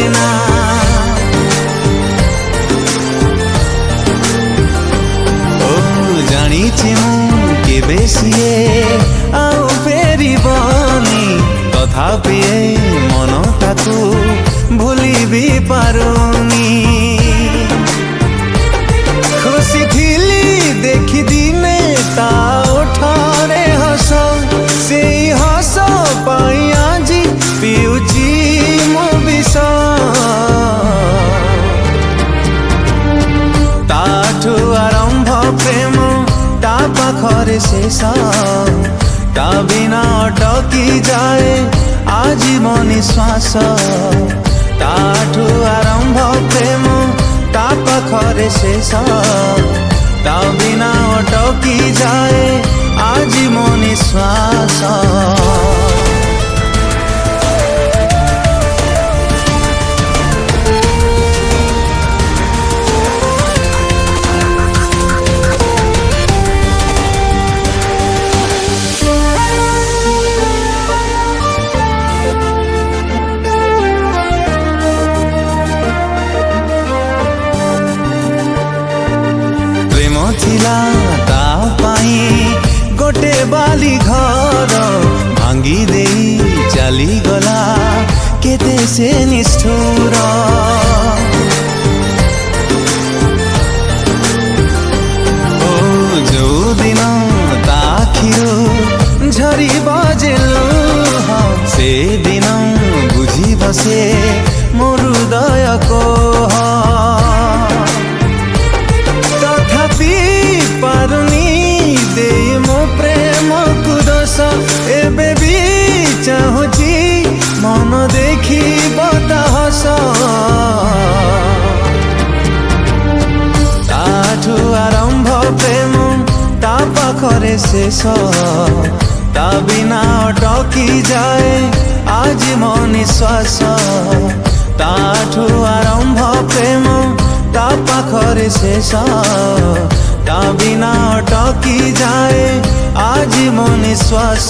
ना। ओ जानिछि मु केबे सिए आउ फेरिबनी, तथापि मन ताकू भूली भी पारुनी। खुशी थिली देखी दिने ता उठारे हस, से हस पाई आजी पिउची मो विष। ताठू आरंभ प्रेम ता पाखरे शेष, ता बिना अटकी जाए आजीवन निश्वास। ताठू आरंभ प्रेम ता पाखरे शेष, ता बिना अटकी जाए आजीवन निश्वास। थिला ता पाई गोटे बाली घर भांगी देई चली गला केते से निष्ठुर। ओ जो दिन ता आखिरु झरी बाजेलु, से दिन बुझी बसे मोर हृदय को। पारुनी दे मो प्रेम को दोष, एबे भी चाहूची मन देखी बता हस। ताठू आरंभ प्रेम ता पाखरे शेष, ता बिना अटकी जाए आजीवन निश्वास। ताठू आरंभ प्रेम ता पाखरे शेष, ता बिना अटकी जाए आजीवन निश्वास।